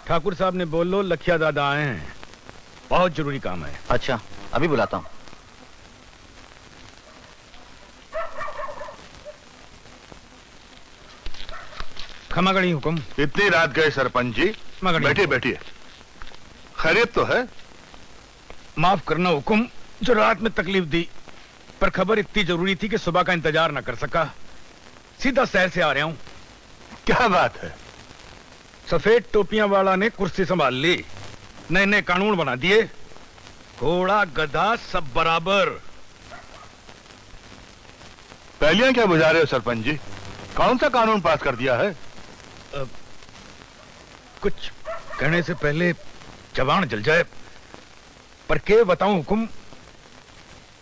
ठाकुर साहब ने बोल लो लखिया दादा आए हैं, बहुत जरूरी काम है। अच्छा, अभी बुलाता हूँ। खमागणी हुक्म। इतनी रात गए सरपंच जी, बैठिए बैठिए। खैरियत तो है? माफ करना हुक्म, जो रात में तकलीफ दी, पर खबर इतनी जरूरी थी कि सुबह का इंतजार न कर सका। सीधा शहर से आ रहा हूँ। क्या बात है? सफेद टोपियां वाला ने कुर्सी संभाल ली, नए नए कानून बना दिए, घोड़ा गधा सब बराबर। पहलियां क्या बुझा रहे हो सरपंच जी? कौन सा कानून पास कर दिया है? कुछ कहने से पहले जबान जल जाए, पर के बताऊं हुक्म।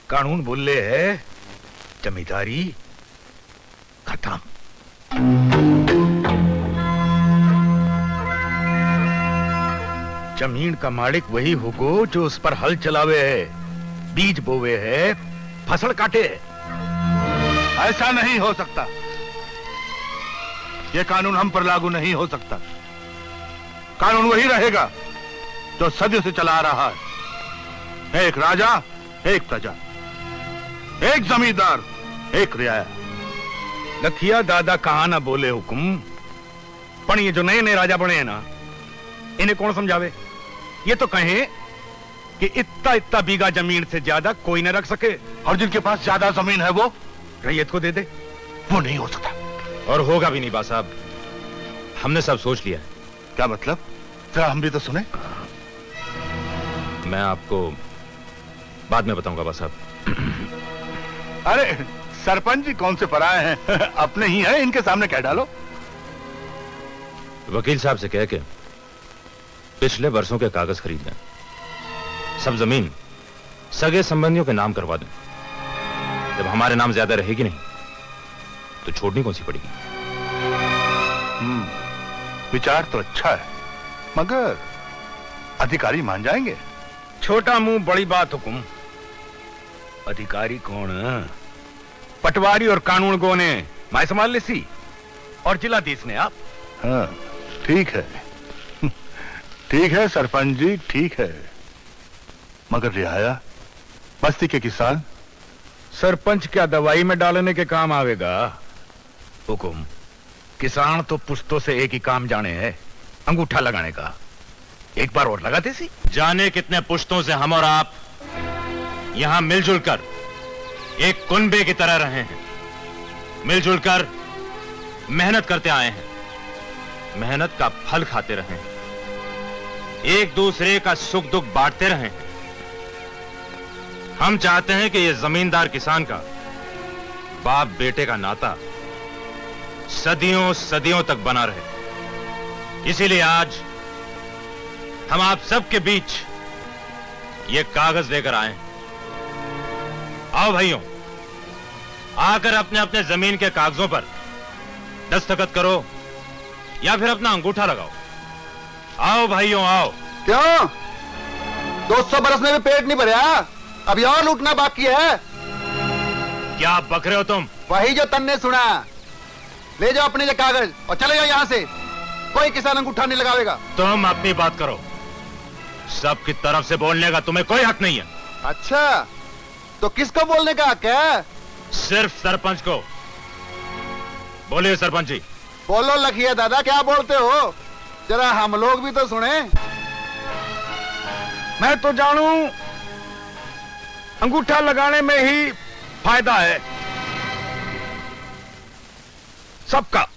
कानून बोले है जमींदारी खत्म। जमीन का मालिक वही होगो जो उस पर हल चलावे है, बीज बोवे है, फसल काटे है। ऐसा नहीं हो सकता। यह कानून हम पर लागू नहीं हो सकता। कानून वही रहेगा जो सदियों से चला आ रहा है। एक राजा, एक प्रजा, एक जमींदार, एक रियाया। लखिया दादा कहा ना बोले हुक्म, पर ये जो नए नए राजा बने हैं ना, इन्हें कौन समझावे? ये तो कहें कि इतना इतना बीघा जमीन से ज्यादा कोई न रख सके, और जिनके पास ज्यादा जमीन है वो रैयत को दे दे। वो नहीं हो सकता। और होगा भी नहीं बा साहब, हमने सब सोच लिया है। क्या मतलब? जरा हम भी तो सुने। मैं आपको बाद में बताऊंगा बा साहब। अरे सरपंच जी कौन से पराए हैं? अपने ही हैं, इनके सामने कह डालो। वकील साहब से कह के पिछले वर्षों के कागज खरीद लें, सब जमीन सगे संबंधियों के नाम करवा दें। जब हमारे नाम ज्यादा रहेगी नहीं तो छोड़नी कौन सी पड़ेगी। विचार तो अच्छा है, मगर अधिकारी मान जाएंगे? छोटा मुंह बड़ी बात हुकुम। अधिकारी कौन? पटवारी और कानून गो ने मैं संभाल ले सी, और जिलाधीश ने आप। हाँ ठीक है, ठीक है सरपंच जी, ठीक है। मगर रियाया, बस्ती के किसान? सरपंच क्या दवाई में डालने के काम आवेगा? हुकुम, किसान तो पुश्तों से एक ही काम जाने है, अंगूठा लगाने का। एक बार और लगाते सी। जाने कितने पुश्तों से हम और आप यहां मिलजुल कर एक कुनबे की तरह रहे हैं, मिलजुल कर मेहनत करते आए हैं, मेहनत का फल खाते रहे हैं, एक दूसरे का सुख दुख बांटते रहे हैं। हम चाहते हैं कि यह जमींदार किसान का बाप बेटे का नाता सदियों सदियों तक बना रहे। इसीलिए आज हम आप सबके बीच ये कागज लेकर आए हैं। आओ भाइयों, आकर अपने अपने जमीन के कागजों पर दस्तखत करो या फिर अपना अंगूठा लगाओ। आओ भाइयों आओ। क्यों? 200 बरस में भी पेट नहीं भरा, अभी और लूटना बाकी है। क्या बक रहे हो तुम? वही जो तन्ने सुना। ले जाओ अपने ये कागज और चले जाओ यहां से। कोई किसान अंगूठा नहीं लगावेगा। तुम अपनी बात करो, सबकी तरफ से बोलने का तुम्हें कोई हक नहीं है। अच्छा, तो किसको बोलने का हक है? सिर्फ सरपंच को। बोलिए सरपंच जी। बोलो लखिया दादा, क्या बोलते हो? जरा हम लोग भी तो सुने। मैं तो जानू अंगूठा लगाने में ही फायदा है सबका,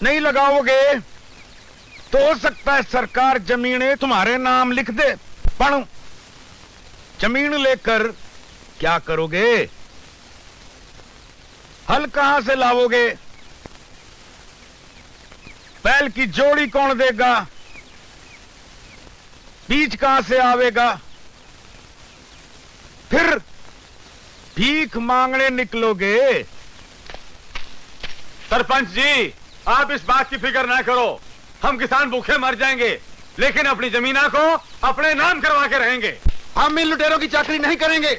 नहीं लगाओगे तो हो सकता है सरकार जमीनें तुम्हारे नाम लिख दे। पढ़ो, जमीन लेकर क्या करोगे? हल कहां से लाओगे? बैल की जोड़ी कौन देगा? बीज कहां से आवेगा? फिर भीख मांगने निकलोगे। सरपंच जी, आप इस बात की फिक्र ना करो, हम किसान भूखे मर जाएंगे, लेकिन अपनी जमीना को अपने नाम करवा के रहेंगे। हम इन लुटेरों की चाकरी नहीं करेंगे।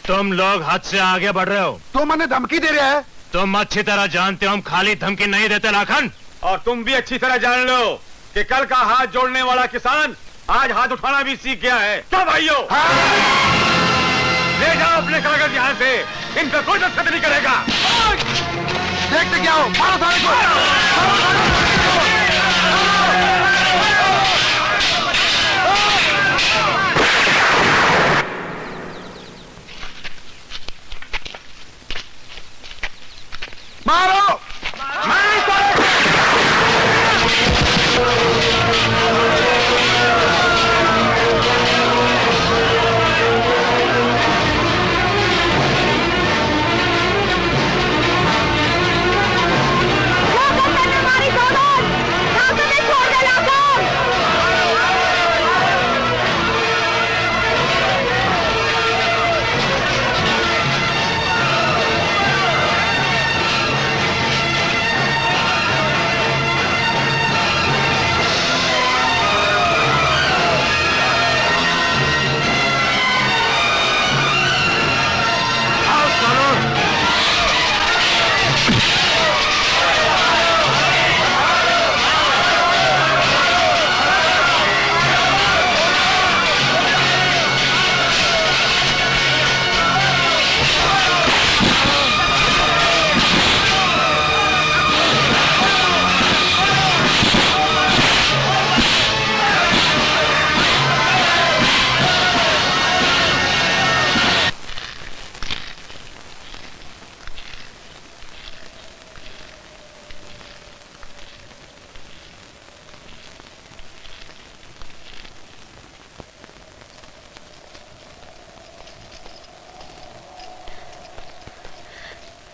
तुम लोग हद से आगे बढ़ रहे हो। तुम हमें धमकी दे रहा है। तुम अच्छी तरह जानते हो हम खाली धमकी नहीं देते लाखन। और तुम भी अच्छी तरह जान लो कि कल का हाथ जोड़ने वाला किसान आज हाथ उठाना भी सीख गया है। क्या भाइयों? ले जाओ अपने कागज यहाँ से, इन पे कोई दस्तखत नहीं करेगा। देखते क्या हो, मारो सारे को। मारो।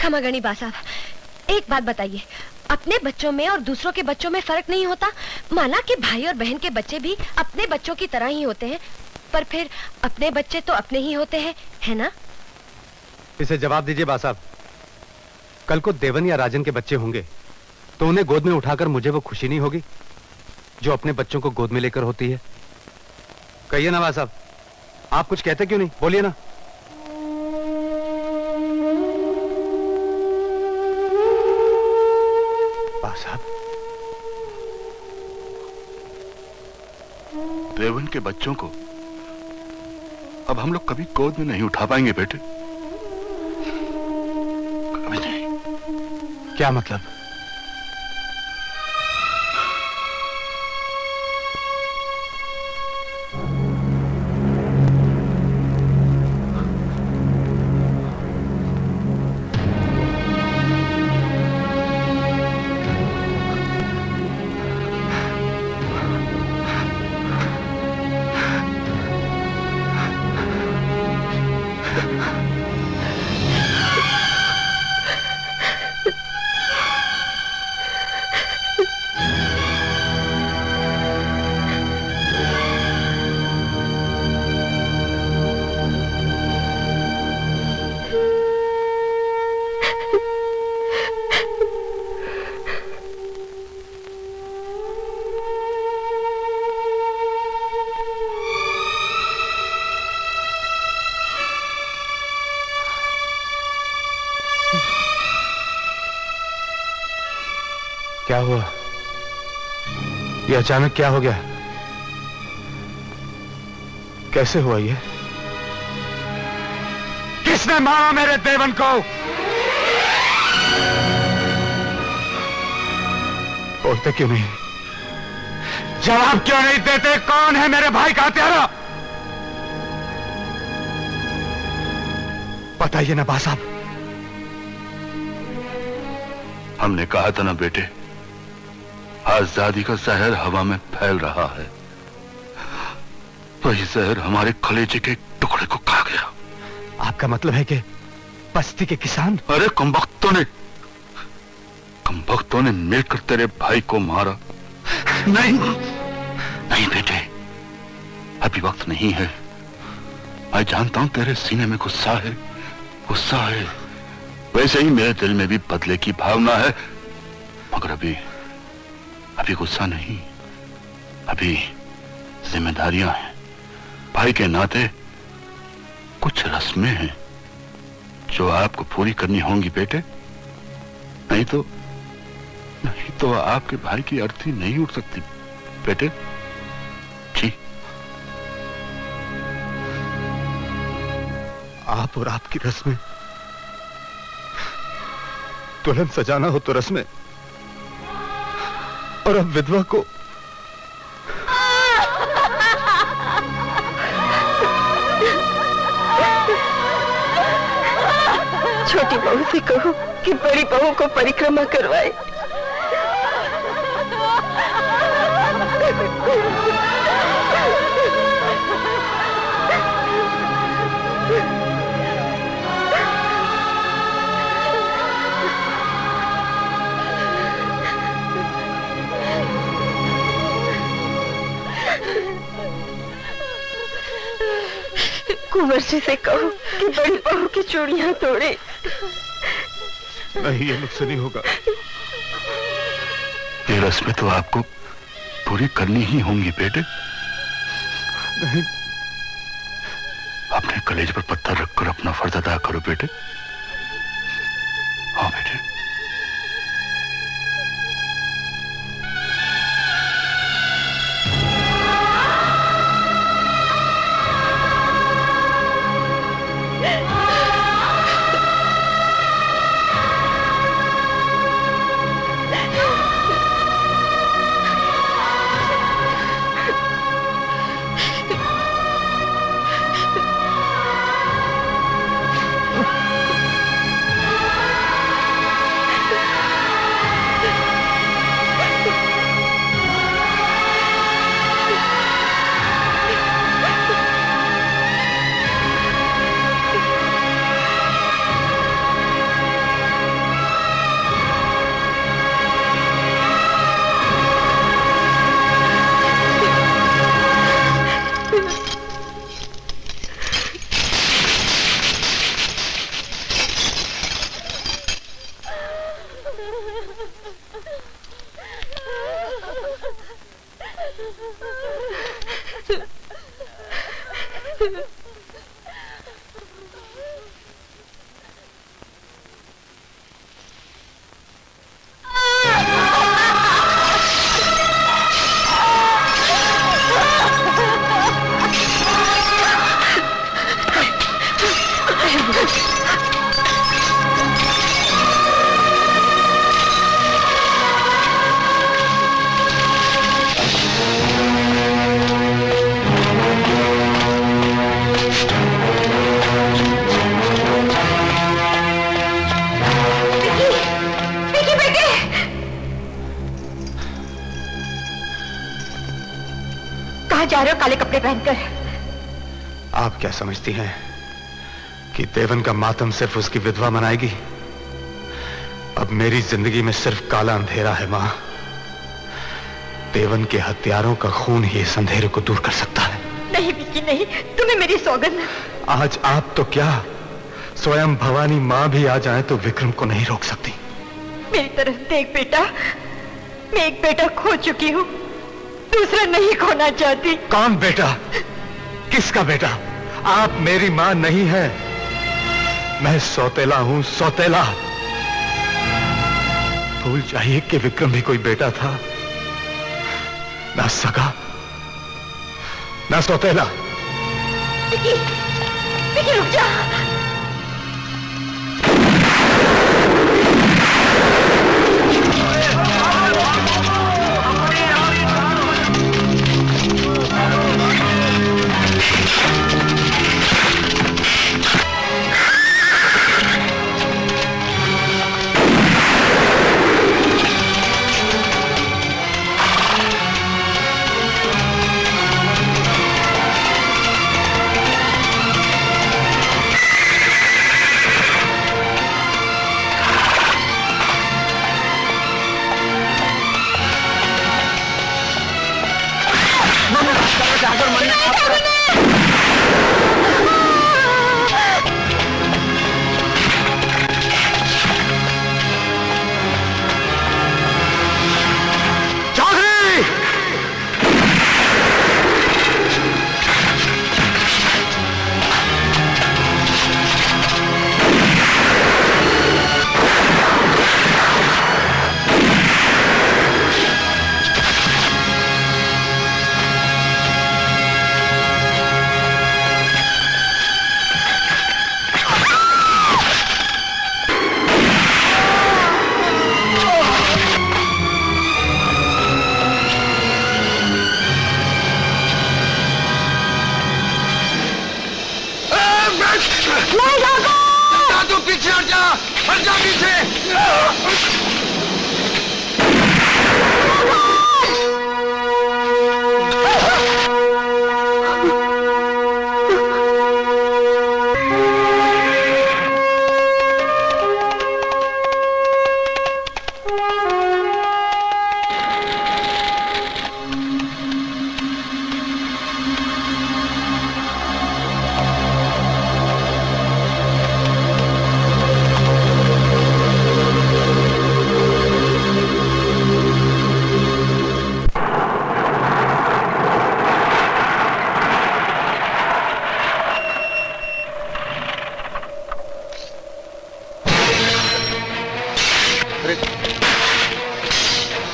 खमागणी बा साहब, एक बात बताइए, अपने बच्चों में और दूसरों के बच्चों में फर्क नहीं होता? माना कि भाई और बहन के बच्चे भी अपने बच्चों की तरह ही होते हैं, पर फिर अपने बच्चे तो अपने ही होते हैं, है ना? इसे जवाब दीजिए बा साहब। कल को देवन या राजन के बच्चे होंगे तो उन्हें गोद में उठाकर मुझे वो खुशी नहीं होगी जो अपने बच्चों को गोद में लेकर होती है? कहिए ना बा साहब, आप कुछ कहते क्यों नहीं? बोलिए ना। बा साहब, देवन के बच्चों को अब हम लोग कभी गोद में नहीं उठा पाएंगे बेटे, कभी नहीं। क्या मतलब? क्या हुआ? ये अचानक क्या हो गया? कैसे हुआ ये? किसने मारा मेरे देवन को? बोलते क्यों नहीं? जवाब क्यों नहीं देते? कौन है मेरे भाई का हत्यारा? बताइए ना बा साहब। हमने कहा था ना बेटे आजादी का जहर हवा में फैल रहा है, वही जहर हमारे कलेजे के टुकड़े को खा गया। आपका मतलब है कि बस्ती के किसान? अरे कमबख्तों ने मिलकर तेरे भाई को मारा। नहीं नहीं बेटे, अभी वक्त नहीं है। मैं जानता हूं तेरे सीने में गुस्सा है, गुस्सा है। वैसे ही मेरे दिल में भी बदले की भावना है, मगर अभी गुस्सा नहीं, अभी जिम्मेदारियां हैं। भाई के नाते कुछ रस्में हैं जो आपको पूरी करनी होंगी बेटे, नहीं तो आपके भाई की अर्थी नहीं उठ सकती बेटे। जी, आप और आपकी रस्में, दुल्हन सजाना हो तो रस्में, और अब विधवा को छोटी बहू से कहो कि बड़ी बहू को परिक्रमा करवाए। कुंवर जी से कहो कि बड़ी बहू की चूड़ियां तोड़े। नहीं, ये मुझसे नहीं होगा। ये रस्में तो आपको पूरी करनी ही होंगी बेटे। नहीं, अपने कलेजे पर पत्थर रखकर अपना फर्ज अदा करो बेटे। हाँ बेटे। जा रहे हो काले कपड़े पहनकर? आप क्या समझती हैं कि देवन का मातम सिर्फ उसकी विधवा मनाएगी? अब मेरी जिंदगी में सिर्फ काला अंधेरा है मां। देवन के हत्यारों का खून ही इस अंधेरे को दूर कर सकता है। नहीं विक्की नहीं, तुम्हें मेरी सौगंध। आज आप तो क्या, स्वयं भवानी मां भी आ जाए तो विक्रम को नहीं रोक सकती। मेरी तरफ देख बेटा, मैं एक बेटा खो चुकी हूँ, दूसरा नहीं खोना चाहती। कौन बेटा? किसका बेटा? आप मेरी मां नहीं है, मैं सौतेला हूं, सौतेला। भूल जाइए कि विक्रम भी कोई बेटा था, ना सगा ना सौतेला। विक्की, विक्की रुक जा।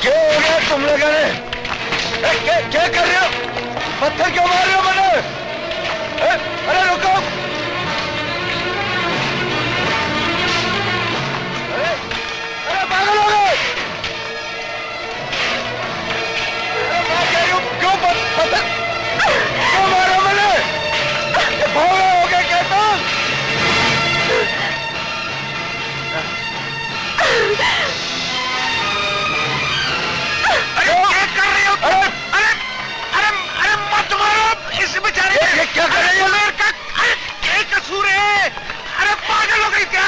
क्या हो गया तुम लोगों ने? क्या कर रहे हो? पत्थर क्यों मार रहे हो मुझे? अरे रुको! अरे पागल हो गए! मैं कह रही हूँ क्यों पत्थर क्यों मार रहे हो मुझे? भोले हो गए क्या तुम? क्या कर रही है? क्या कसूर है? अरे पागल हो गई क्या?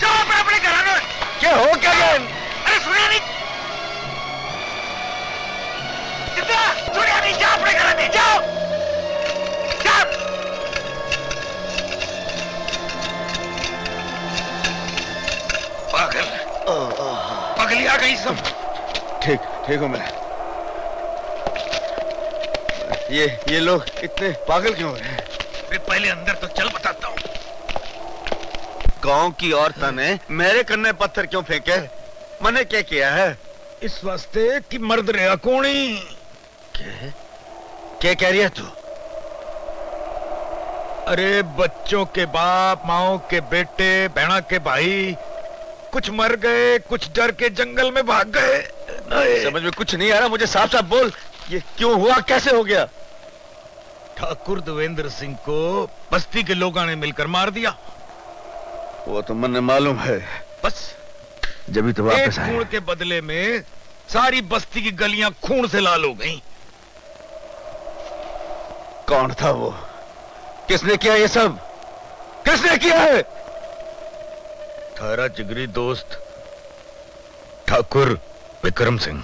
जाओ अपने घर में। क्या हो क्या गया? अरे सुनिया नहीं, सुनिया नहीं, जाओ अपने घर में, जाओ जाओ। पागल पगली आ गई सब। ठीक हूं मैं। ये लोग इतने पागल क्यों हैं? मैं पहले अंदर तो चल बताता हूँ। गांव की औरतों ने मेरे कन्ने पत्थर क्यों फेंके? मैंने क्या किया है? इस वास्ते कि मर्द रहा कोणी। क्या कह रही है तू? अरे बच्चों के बाप, माओ के बेटे, बहना के भाई कुछ मर गए, कुछ डर के जंगल में भाग गए। समझ में कुछ नहीं आ रहा, मुझे साफ साफ बोल, ये क्यों हुआ, कैसे हो गया? ठाकुर देवेंद्र सिंह को बस्ती के लोगों ने मिलकर मार दिया। वो तो मुझे मालूम है, बस जब तो वापस आए। खून के बदले में सारी बस्ती की गलियां खून से लाल हो गईं। कौन था वो? किसने किया ये सब? किसने किया है? थारा जिगरी दोस्त ठाकुर विक्रम सिंह।